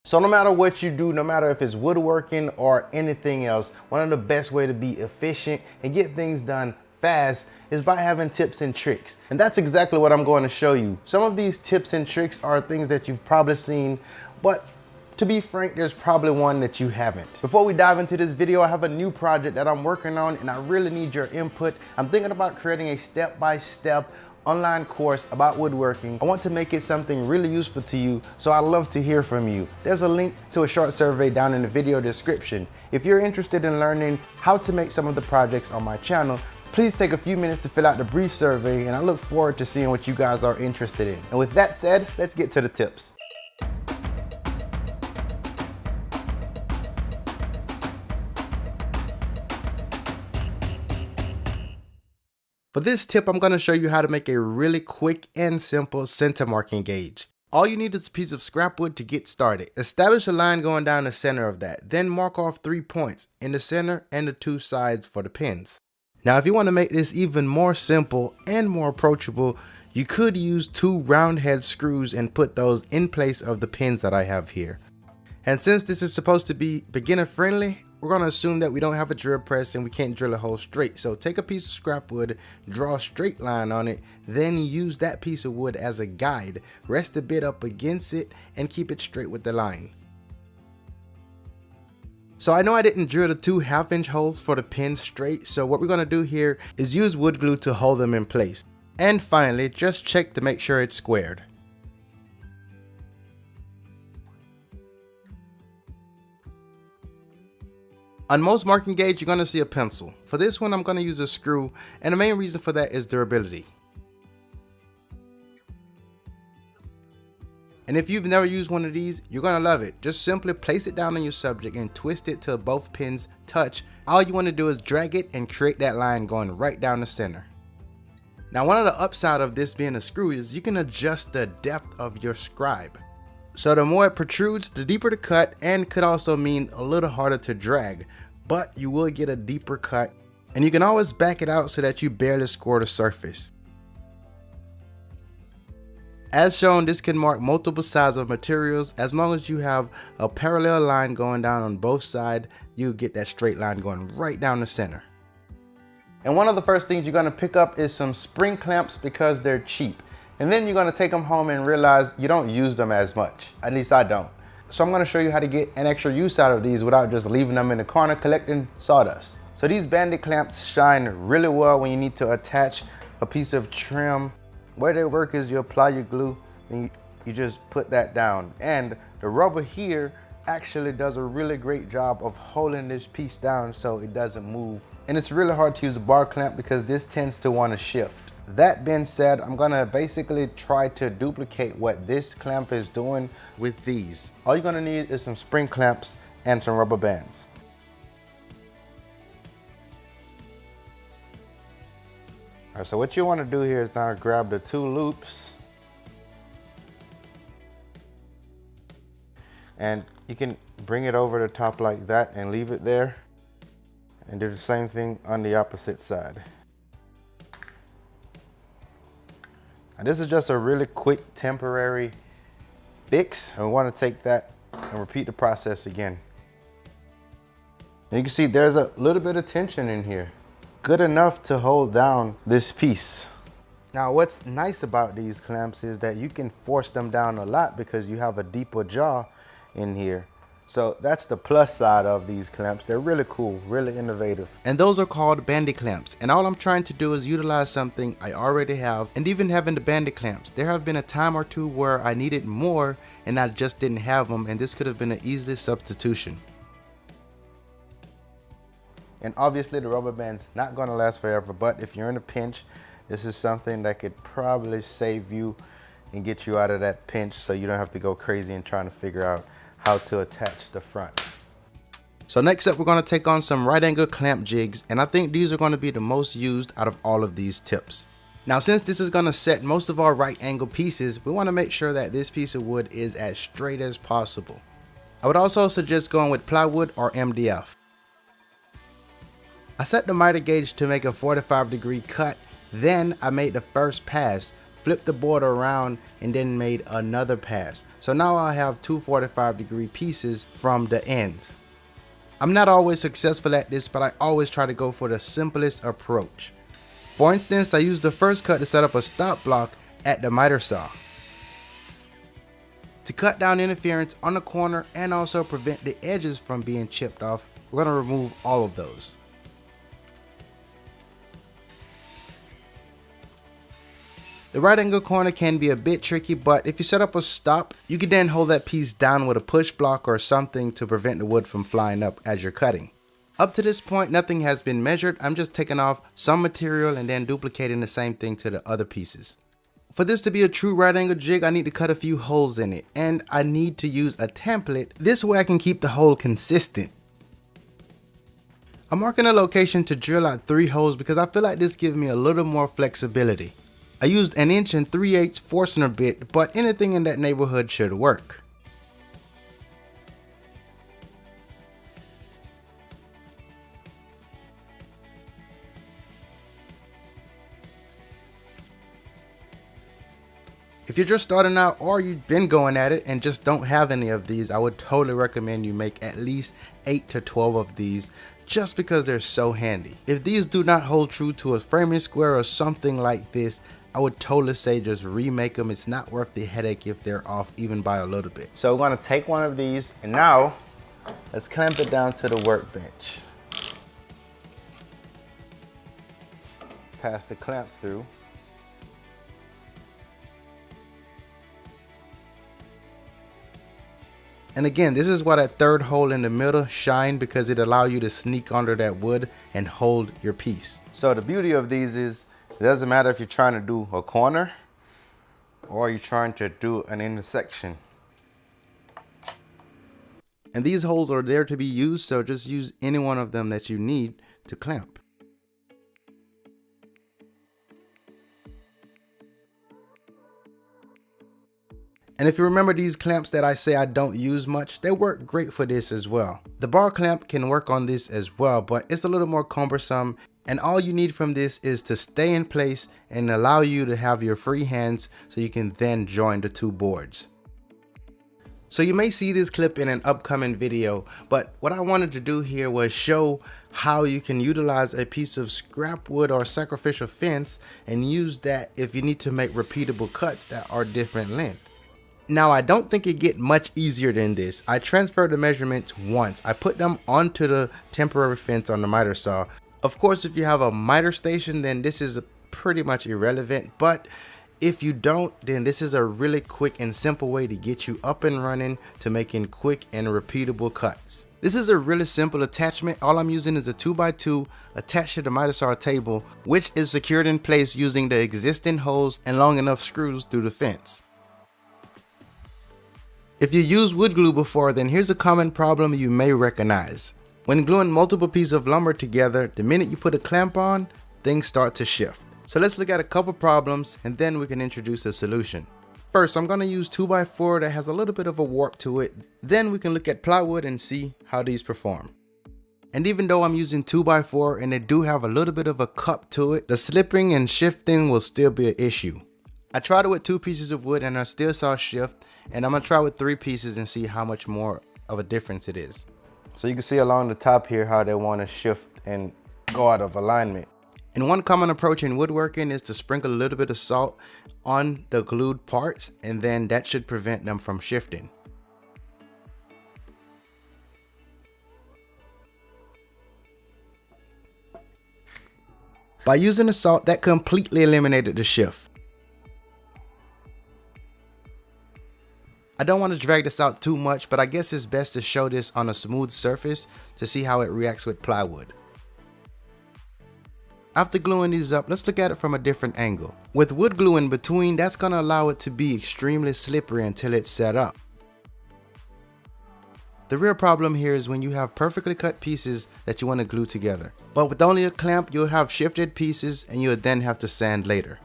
So no matter what you do, no matter if it's woodworking or anything else, one of the best way to be efficient and get things done fast is by having tips and tricks. And that's exactly what I'm going to show you. Some of these tips and tricks are things that you've probably seen, but to be frank, there's probably one that you haven't. Before we dive into this video, I have a new project that I'm working on and I really need your input. I'm thinking about creating a step-by-step online course about woodworking. I want to make it something really useful to you, so I'd love to hear from you. There's a link to a short survey down in the video description. If you're interested in learning how to make some of the projects on my channel, please take a few minutes to fill out the brief survey, and I look forward to seeing what you guys are interested in. And with that said, let's get to the tips. For this tip, I'm going to show you how to make a really quick and simple center marking gauge. All you need is a piece of scrap wood to get started. Establish a line going down the center of that, then mark off 3 points in the center and the 2 sides for the pins. Now, if you want to make this even more simple and more approachable, you could use 2 round head screws and put those in place of the pins that I have here. And since this is supposed to be beginner friendly, we're going to assume that we don't have a drill press and we can't drill a hole straight. So take a piece of scrap wood, draw a straight line on it, then use that piece of wood as a guide. Rest the bit up against it and keep it straight with the line. So I know I didn't drill the 2 1/2-inch holes for the pins straight, so what we're going to do here is use wood glue to hold them in place. And finally, just check to make sure it's squared. On most marking gauge, you're going to see a pencil. For this one, I'm going to use a screw, and the main reason for that is durability. And if you've never used one of these, you're going to love it. Just simply place it down on your subject and twist it till both pins touch. All you want to do is drag it and create that line going right down the center. Now, one of the upside of this being a screw is you can adjust the depth of your scribe. So the more it protrudes, the deeper the cut, and could also mean a little harder to drag, but you will get a deeper cut, and you can always back it out so that you barely score the surface. As shown, this can mark multiple sides of materials. As long as you have a parallel line going down on both sides, you get that straight line going right down the center. And one of the first things you're going to pick up is some spring clamps because they're cheap. And then you're going to take them home and realize you don't use them as much. At least I don't. So I'm going to show you how to get an extra use out of these without just leaving them in the corner collecting sawdust. So these bandit clamps shine really well when you need to attach a piece of trim. Where they work is you apply your glue and you just put that down. And the rubber here actually does a really great job of holding this piece down so it doesn't move. And it's really hard to use a bar clamp because this tends to want to shift. That being said, I'm gonna basically try to duplicate what this clamp is doing with these. All you're gonna need is some spring clamps and some rubber bands. All right, so what you wanna do here is now grab the 2 loops, and you can bring it over the top like that and leave it there, and do the same thing on the opposite side. And this is just a really quick temporary fix, and we want to take that and repeat the process again. And you can see there's a little bit of tension in here, good enough to hold down this piece. Now what's nice about these clamps is that you can force them down a lot because you have a deeper jaw in here. So that's the plus side of these clamps. They're really cool, really innovative. And those are called bandit clamps. And all I'm trying to do is utilize something I already have. And even having the bandit clamps, there have been a time or two where I needed more and I just didn't have them. And this could have been an easy substitution. And obviously the rubber band's not gonna last forever, but if you're in a pinch, this is something that could probably save you and get you out of that pinch so you don't have to go crazy and trying to figure out how to attach the front. So next up, we're going to take on some right angle clamp jigs, and I think these are going to be the most used out of all of these tips. Now since this is going to set most of our right angle pieces, we want to make sure that this piece of wood is as straight as possible. I would also suggest going with plywood or MDF. I set the miter gauge to make a 45-degree cut, then I made the first pass, flipped the board around and then made another pass. So now I have two 45-degree pieces from the ends. I'm not always successful at this, but I always try to go for the simplest approach. For instance, I used the first cut to set up a stop block at the miter saw to cut down interference on the corner and also prevent the edges from being chipped off. We're going to remove all of those. The right angle corner can be a bit tricky, but if you set up a stop, you can then hold that piece down with a push block or something to prevent the wood from flying up as you're cutting. Up to this point, nothing has been measured. I'm just taking off some material and then duplicating the same thing to the other pieces. For this to be a true right angle jig, I need to cut a few holes in it, and I need to use a template. This way I can keep the hole consistent. I'm marking a location to drill out 3 holes because I feel like this gives me a little more flexibility. I used an 1 3/8 Forstner bit, but anything in that neighborhood should work. If you're just starting out or you've been going at it and just don't have any of these, I would totally recommend you make at least 8 to 12 of these just because they're so handy. If these do not hold true to a framing square or something like this, I would totally say just remake them. It's not worth the headache if they're off even by a little bit. So we're gonna take one of these and now let's clamp it down to the workbench. Pass the clamp through. And again, this is why that third hole in the middle shine, because it allows you to sneak under that wood and hold your piece. So the beauty of these is it doesn't matter if you're trying to do a corner or you're trying to do an intersection. And these holes are there to be used, so just use any one of them that you need to clamp. And if you remember these clamps that I say I don't use much, they work great for this as well. The bar clamp can work on this as well, but it's a little more cumbersome, and all you need from this is to stay in place and allow you to have your free hands so you can then join the 2 boards. So you may see this clip in an upcoming video, but what I wanted to do here was show how you can utilize a piece of scrap wood or sacrificial fence and use that if you need to make repeatable cuts that are different length. Now, I don't think it get much easier than this. I transferred the measurements once. I put them onto the temporary fence on the miter saw. Of course, if you have a miter station, then this is pretty much irrelevant. But if you don't, then this is a really quick and simple way to get you up and running to making quick and repeatable cuts. This is a really simple attachment. All I'm using is a 2x2 attached to the miter saw table, which is secured in place using the existing holes and long enough screws through the fence. If you used wood glue before, then here's a common problem you may recognize. When gluing multiple pieces of lumber together, the minute you put a clamp on, things start to shift. So let's look at a couple problems and then we can introduce a solution. First, I'm going to use 2x4 that has a little bit of a warp to it. Then we can look at plywood and see how these perform. And even though I'm using 2x4 and they do have a little bit of a cup to it, the slipping and shifting will still be an issue. I tried it with 2 pieces of wood and I still saw shift, and I'm gonna try with 3 pieces and see how much more of a difference it is. So you can see along the top here how they want to shift and go out of alignment. And one common approach in woodworking is to sprinkle a little bit of salt on the glued parts, and then that should prevent them from shifting. By using the salt, that completely eliminated the shift. I don't want to drag this out too much, but I guess it's best to show this on a smooth surface to see how it reacts with plywood. After gluing these up, let's look at it from a different angle. With wood glue in between, that's going to allow it to be extremely slippery until it's set up. The real problem here is when you have perfectly cut pieces that you want to glue together. But with only a clamp, you'll have shifted pieces and you'll then have to sand later.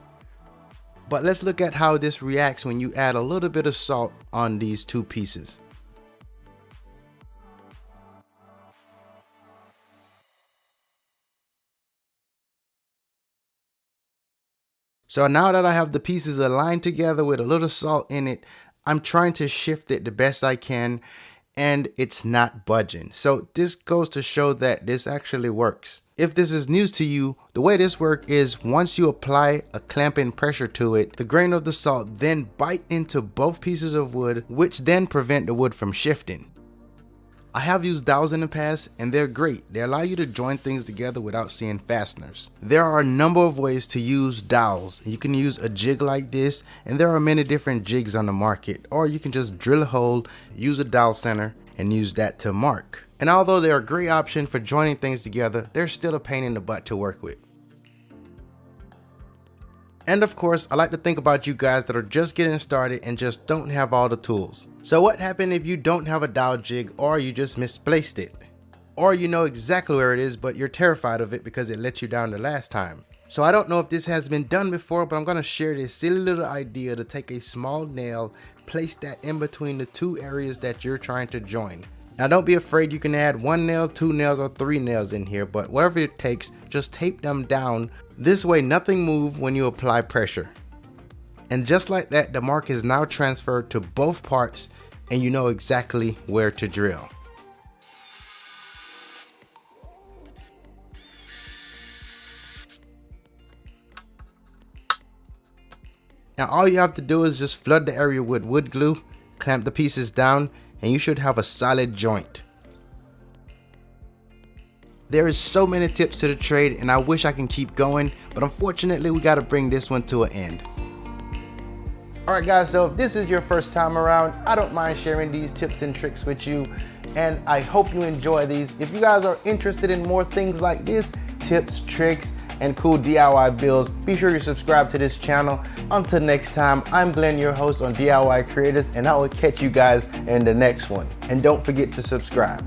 But let's look at how this reacts when you add a little bit of salt on these 2 pieces. So now that I have the pieces aligned together with a little salt in it, I'm trying to shift it the best I can, and it's not budging. So this goes to show that this actually works. If this is news to you, the way this works is once you apply a clamping pressure to it, the grain of the salt then bite into both pieces of wood, which then prevent the wood from shifting. I have used dowels in the past and they're great. They allow you to join things together without seeing fasteners. There are a number of ways to use dowels. You can use a jig like this, and there are many different jigs on the market, or you can just drill a hole, use a dowel center, and use that to mark. And although they're a great option for joining things together, they're still a pain in the butt to work with. And of course, I like to think about you guys that are just getting started and just don't have all the tools. So what happens if you don't have a dowel jig, or you just misplaced it? Or you know exactly where it is, but you're terrified of it because it let you down the last time. So I don't know if this has been done before, but I'm going to share this silly little idea to take a small nail, place that in between the two areas that you're trying to join. Now don't be afraid, you can add 1 nail, 2 nails, or 3 nails in here, but whatever it takes, just tape them down. This way nothing moves when you apply pressure. And just like that, the mark is now transferred to both parts and you know exactly where to drill. Now all you have to do is just flood the area with wood glue, clamp the pieces down, and you should have a solid joint. There is so many tips to the trade and I wish I can keep going, but unfortunately we got to bring this one to an end. Alright guys, so if this is your first time around, I don't mind sharing these tips and tricks with you, and I hope you enjoy these. If you guys are interested in more things like this, tips, tricks, and cool DIY builds, be sure you subscribe to this channel. Until next time, I'm Glenn, your host on DIY Creators, and I will catch you guys in the next one. And don't forget to subscribe.